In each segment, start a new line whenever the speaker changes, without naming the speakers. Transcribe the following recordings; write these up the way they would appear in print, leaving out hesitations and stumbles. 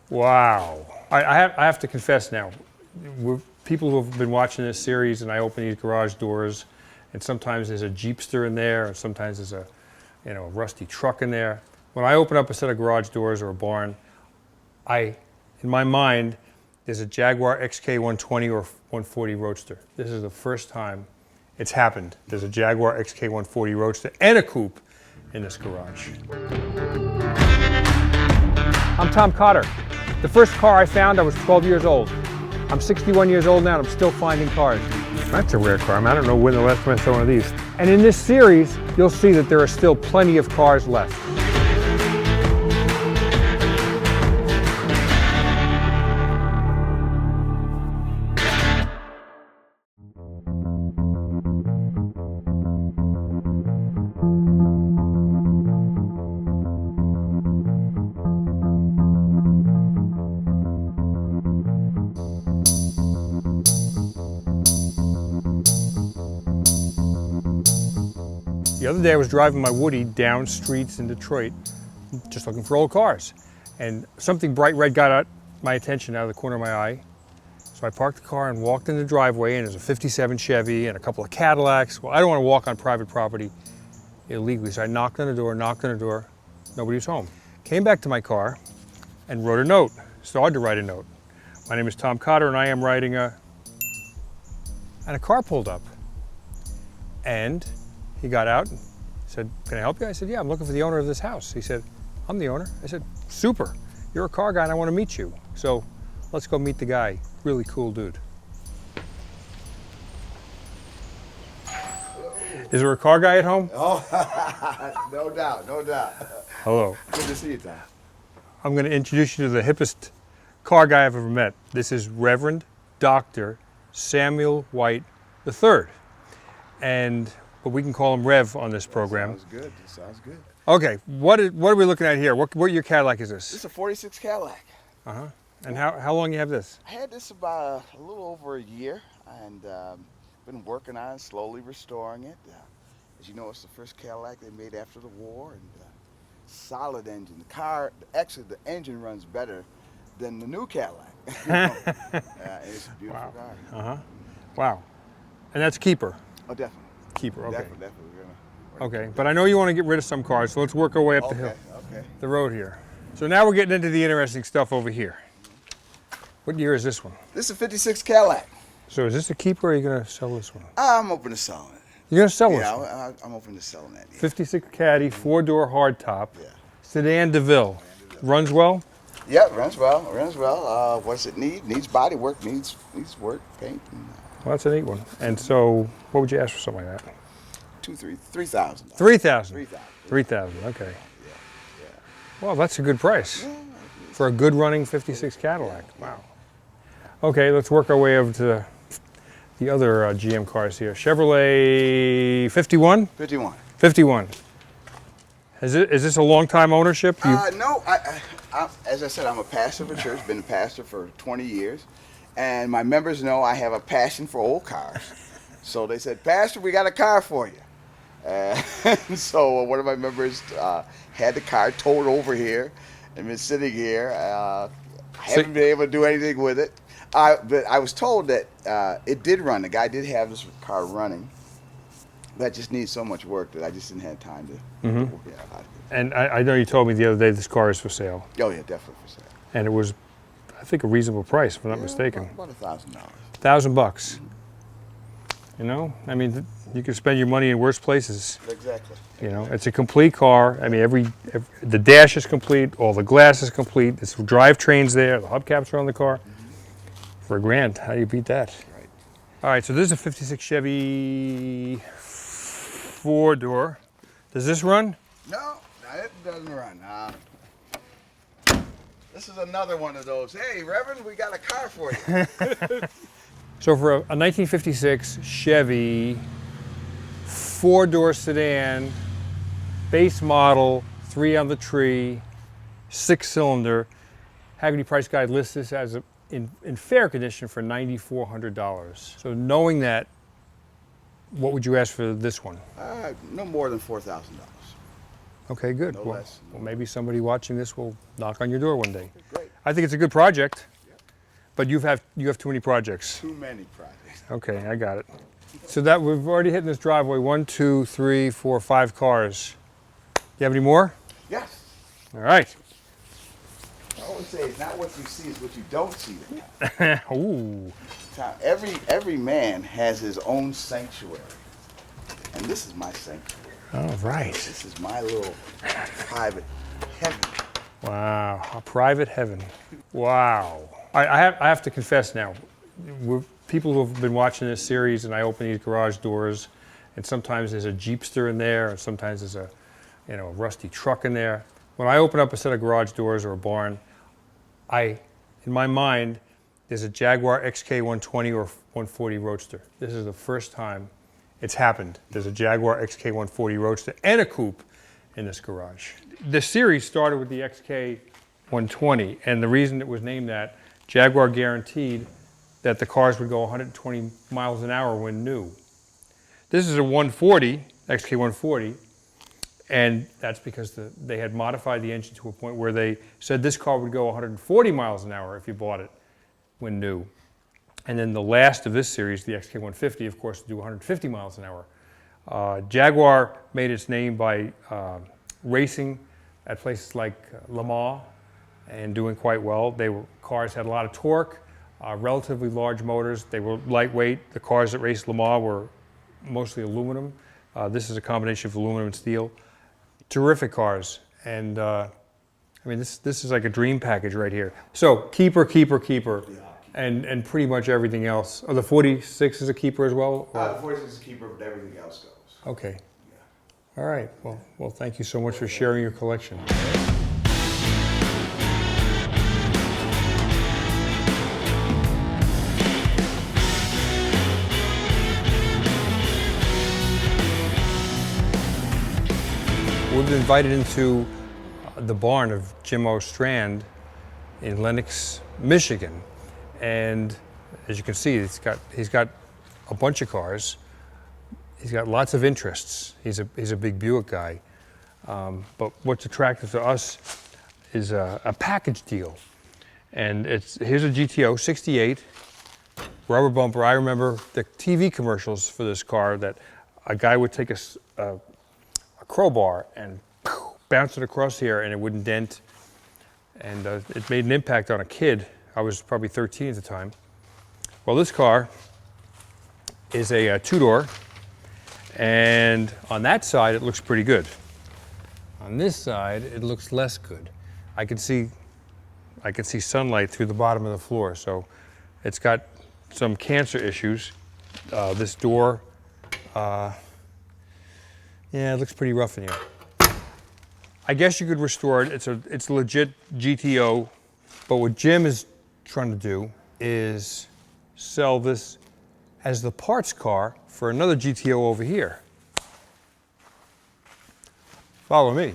Wow. I have to confess now, people who have been watching this series and I open these garage doors and sometimes there's a Jeepster in there and sometimes there's a rusty truck in there. When I open up a set of garage doors or a barn, in my mind, there's a Jaguar XK120 or 140 Roadster. This is the first time it's happened. There's a Jaguar XK140 Roadster and a coupe in this garage. I'm Tom Cotter. The first car I found, I was 12 years old. I'm 61 years old now and I'm still finding cars. That's a rare car. I don't know when the last time I saw one of these. And in this series, you'll see that there are still plenty of cars left. The other day I was driving my Woody down streets in Detroit, just looking for old cars. And something bright red got out my attention out of the corner of my eye. So I parked the car and walked in the driveway, and there's a 57 Chevy and a couple of Cadillacs. Well, I don't want to walk on private property illegally, so I knocked on the door, nobody was home. Came back to my car and wrote a note, started to write a note. My name is Tom Cotter and I am writing and a car pulled up. And he got out and said, "Can I help you?" I said, "Yeah, I'm looking for the owner of this house." He said, "I'm the owner." I said, "Super, you're a car guy and I want to meet you. So let's go meet the guy." Really cool dude. Is there a car guy at home?
Oh, no doubt, no doubt.
Hello.
Good to see you, Tom.
I'm going to introduce you to the hippest car guy I've ever met. This is Reverend Dr. Samuel White III. But we can call him Rev on this program.
Sounds good. Sounds good.
Okay, what are we looking at here? What your Cadillac is this?
This is a 46 Cadillac.
Uh-huh. And how long you have this?
I had this about a little over a year, and been working on it, slowly restoring it. As you know, it's the first Cadillac they made after the war, and solid engine. The car, actually, the engine runs better than the new Cadillac. It's a beautiful car.
Uh-huh. Wow. And that's keeper.
Oh, definitely.
Keeper, okay.
Definitely.
Okay, but I know you want to get rid of some cars, so let's work our way up the hill. The road here. So now we're getting into the interesting stuff over here. What year is this one?
This is a 56 Cadillac.
So is this a keeper or are you going to sell this one?
I'm open to selling it.
You're going to sell this one?
Yeah, I'm open to selling that. Yeah.
56 Caddy, 4-door hardtop, sedan DeVille. Runs well?
Yeah, runs well. What's it need? Needs body work, needs work, paint.
Well, that's a neat one. And so, what would you ask for something like that?
$3,000.
$3,000. $3,000. Okay.
Yeah.
Well, that's a good price for a good running 56 Cadillac. Wow. Okay, let's work our way over to the other GM cars here. Chevrolet 51?
51.
51. Is this a long time ownership?
No. As I said, I'm a pastor of a church. Been a pastor for 20 years. And my members know I have a passion for old cars. So they said, "Pastor, we got a car for you." So one of my members had the car towed over here and been sitting here. I haven't been able to do anything with it. But I was told that it did run. The guy did have this car running. That just needs so much work that I just didn't have time to work it out.
And I know you told me the other day this car is for sale.
Oh, yeah, definitely for sale.
And it was, I think, a reasonable price, if I'm not mistaken.
About $1,000.
$1,000. You know, I mean, you can spend your money in worse places.
Exactly.
You know, it's a complete car. I mean, the dash is complete, all the glass is complete. The drivetrain's there, the hubcaps are on the car. For $1,000, how do you beat that?
Right.
All right, so this is a 56 Chevy 4-door. Does this run?
No, it doesn't run. This is another one of those. Hey, Reverend, we got a car for you.
So for a 1956 Chevy 4-door sedan, base model, 3 on the tree, 6-cylinder, Hagerty Price Guide lists this as in fair condition for $9,400. So knowing that, what would you ask for this one?
No more than $4,000.
Okay, good.
No
well,
less.
Well, maybe somebody watching this will knock on your door one day.
Great.
I think it's a good project, but you have too many projects.
Too many projects.
Okay, I got it. So that we've already hit in this driveway 1, 2, 3, 4, 5 cars. Do you have any more?
Yes.
All right.
I always say it's not what you see, it's what you don't see.
Ooh.
Now, every man has his own sanctuary. And this is my sanctuary.
All right.
This is my little private heaven.
Wow, a private heaven. Wow. I have to confess now, people who have been watching this series, and I open these garage doors, and sometimes there's a Jeepster in there, and sometimes there's a rusty truck in there. When I open up a set of garage doors or a barn, in my mind, there's a Jaguar XK120 or 140 Roadster. This is the first time it's happened. There's a Jaguar XK140 Roadster and a coupe in this garage. The series started with the XK120, and the reason it was named that, Jaguar guaranteed that the cars would go 120 miles an hour when new. This is a 140, XK140, and that's because they had modified the engine to a point where they said this car would go 140 miles an hour if you bought it when new. And then the last of this series, the XK150, of course, would do 150 miles an hour. Jaguar made its name by racing at places like Le Mans and doing quite well. Cars had a lot of torque, relatively large motors. They were lightweight. The cars that raced Le Mans were mostly aluminum. This is a combination of aluminum and steel. Terrific cars. And I mean, this is like a dream package right here. So keeper, and pretty much everything else. Oh, the 46 is a keeper as well?
The 46 is a keeper, but everything else goes.
Okay. Yeah. All right. Well, thank you so much for sharing your collection. We've been invited into the barn of Jim Ostrand in Lenox, Michigan. And as you can see, he's got a bunch of cars. He's got lots of interests. He's a big Buick guy. But what's attractive to us is a package deal. And here's a GTO 68, rubber bumper. I remember the TV commercials for this car that a guy would take a crowbar and bounce it across here and it wouldn't dent. And it made an impact on a kid. I was probably 13 at the time. Well, this car is a two-door, and on that side it looks pretty good. On this side it looks less good. I can see sunlight through the bottom of the floor, so it's got some cancer issues. This door, yeah, it looks pretty rough in here. I guess you could restore it. It's a legit GTO, but what Jim is trying to do is sell this as the parts car for another GTO over here. Follow me.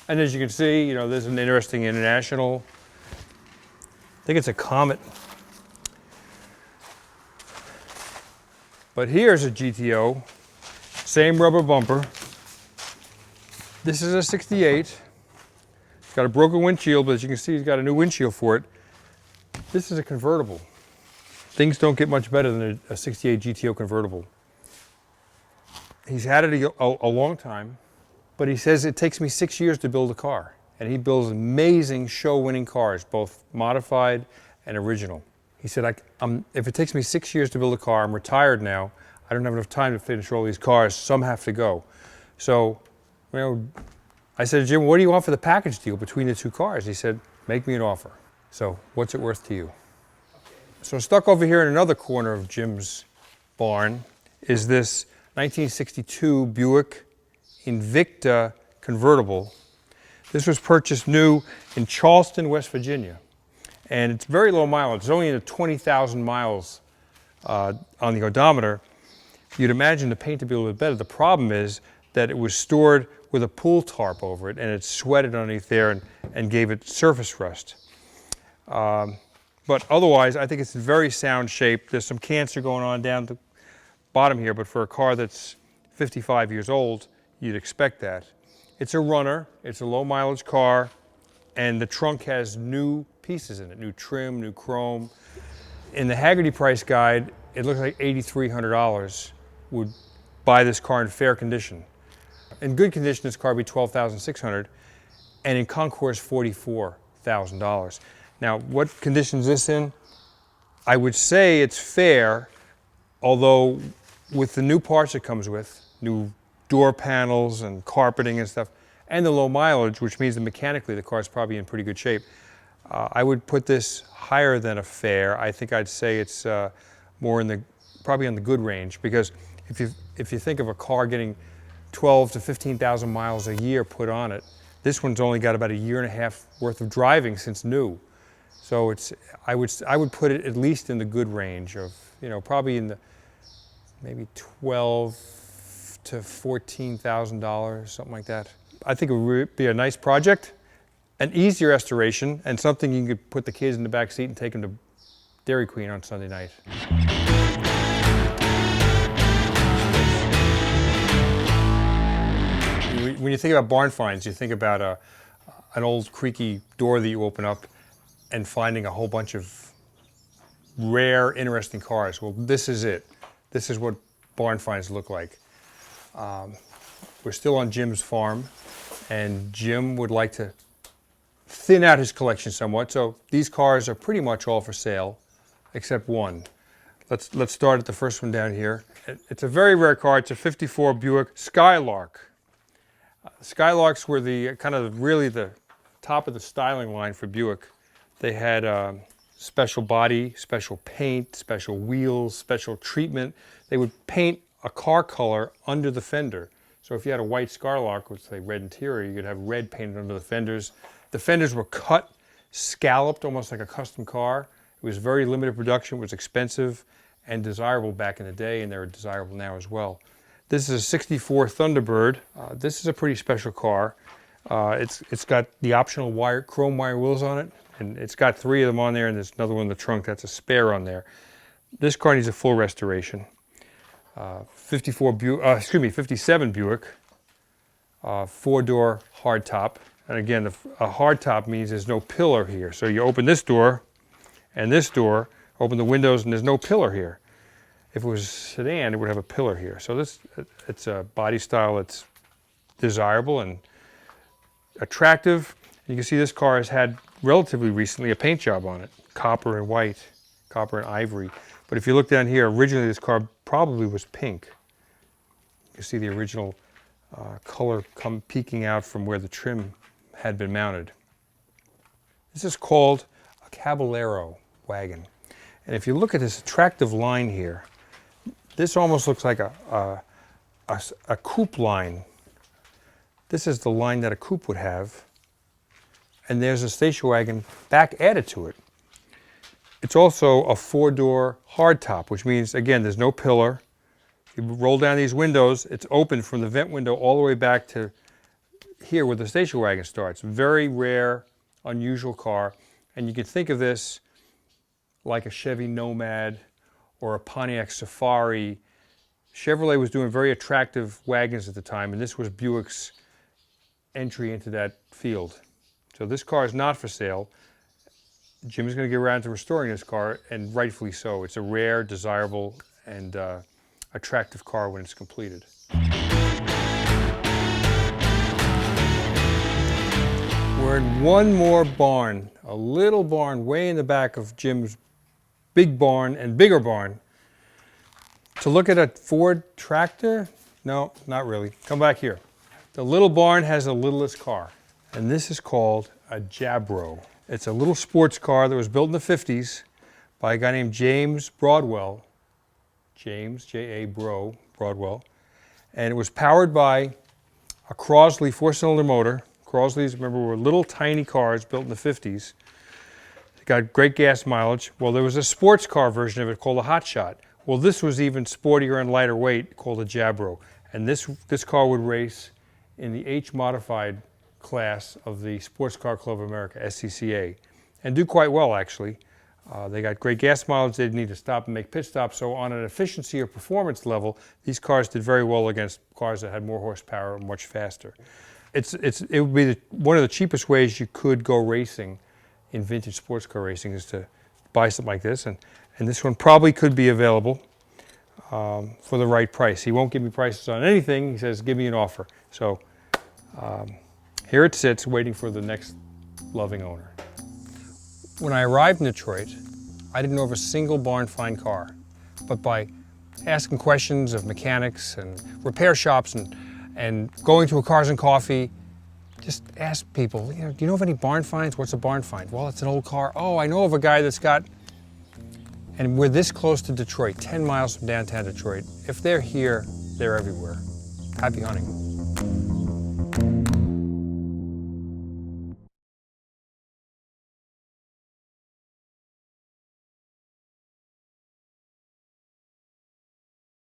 And as you can see, there's an interesting international. I think it's a Comet. But here's a GTO, same rubber bumper. This is a 68. It's got a broken windshield, but as you can see, he's got a new windshield for it. This is a convertible. Things don't get much better than a 68 GTO convertible. He's had it a long time, but he says it takes me 6 years to build a car. And he builds amazing show-winning cars, both modified and original. He said, if it takes me 6 years to build a car, I'm retired now, I don't have enough time to finish all these cars, some have to go. So, I said, Jim, what do you want for the package deal between the two cars? He said, make me an offer. So, what's it worth to you? So stuck over here in another corner of Jim's barn is this 1962 Buick Invicta convertible. This was purchased new in Charleston, West Virginia. And it's very low mileage. It's only in the 20,000 miles on the odometer. You'd imagine the paint to be a little bit better. The problem is that it was stored with a pool tarp over it, and it sweated underneath there and gave it surface rust. But otherwise, I think it's in very sound shape. There's some cancer going on down the bottom here, but for a car that's 55 years old, you'd expect that. It's a runner. It's a low mileage car. and the trunk has new pieces in it, new trim, new chrome. In the Hagerty price guide, it looks like $8,300 would buy this car in fair condition. In good condition, this car would be $12,600, and in concours, $44,000. Now, what condition is this in? I would say it's fair, although with the new parts it comes with, new door panels and carpeting and stuff, and the low mileage, which means that mechanically the car is probably in pretty good shape, I would put this higher than a fair. I think I'd say it's more in the, probably on the good range, because if you think of a car getting 12 to 15,000 miles a year put on it, this one's only got about a year and a half worth of driving since new. So it's, I would put it at least in the good range of, you know, probably in the maybe $12,000 to $14,000, something like that. I think it would be a nice project, an easy restoration, and something you could put the kids in the back seat and take them to Dairy Queen on Sunday night. When you think about barn finds, you think about an old creaky door that you open up and finding a whole bunch of rare, interesting cars. Well, this is it. This is what barn finds look like. We're still on Jim's farm, and Jim would like to thin out his collection somewhat. So these cars are pretty much all for sale, except one. Let's start at the first one down here. It's a very rare car. It's a '54 Buick Skylark. Skylarks were the kind of really the top of the styling line for Buick. They had special body, special paint, special wheels, special treatment. They would paint a car color under the fender. So if you had a white Skylark with, say, red interior, you could have red painted under the fenders. The fenders were cut, scalloped, almost like a custom car. It was very limited production, it was expensive and desirable back in the day, and they're desirable now as well. This is a '64 Thunderbird. This is a pretty special car. It's got the optional chrome wire wheels on it, and it's got 3 of them on there, and there's another one in the trunk that's a spare on there. This car needs a full restoration. 57 Buick, 4-door hardtop. And again, a hardtop means there's no pillar here. So you open this door and this door, open the windows, and there's no pillar here. If it was a sedan, it would have a pillar here. So it's a body style that's desirable and attractive. You can see this car has had relatively recently a paint job on it, copper and white, copper and ivory. But if you look down here, originally this car probably was pink. You can see the original color peeking out from where the trim had been mounted. This is called a Caballero wagon. And if you look at this attractive line here, this almost looks like a coupe line. This is the line that a coupe would have. And there's a station wagon back added to it. It's also a 4-door hardtop, which means, again, there's no pillar. You roll down these windows, it's open from the vent window all the way back to here where the station wagon starts. Very rare, unusual car. And you can think of this like a Chevy Nomad or a Pontiac Safari. Chevrolet was doing very attractive wagons at the time, and this was Buick's entry into that field. So this car is not for sale. Jim's going to get around to restoring this car, and rightfully so. It's a rare, desirable, and attractive car when it's completed. We're in one more barn, a little barn way in the back of Jim's big barn and bigger barn. To look at a Ford tractor? No, not really. Come back here. The little barn has the littlest car, and this is called a Jabro. It's a little sports car that was built in the '50s by a guy named James Broadwell. James, J-A Broadwell. And it was powered by a Crosley 4-cylinder motor. Crosleys, remember, were little tiny cars built in the '50s. It got great gas mileage. Well, there was a sports car version of it called a Hot Shot. Well, this was even sportier and lighter weight, called a Jabro. And this car would race in the H-modified class of the Sports Car Club of America, SCCA, and do quite well, actually. They got great gas mileage. They didn't need to stop and make pit stops. So on an efficiency or performance level, these cars did very well against cars that had more horsepower and much faster. it would be one of the cheapest ways you could go racing in vintage sports car racing is to buy something like this, and this one probably could be available for the right price. He won't give me prices on anything. He says, give me an offer. So here it sits waiting for the next loving owner. When I arrived in Detroit, I didn't know of a single barn find car, but by asking questions of mechanics and repair shops and going to a Cars and Coffee, just ask people, do you know of any barn finds? What's a barn find? Well, it's an old car. Oh, I know of a guy that's got, and we're this close to Detroit, 10 miles from downtown Detroit. If they're here, they're everywhere. Happy hunting.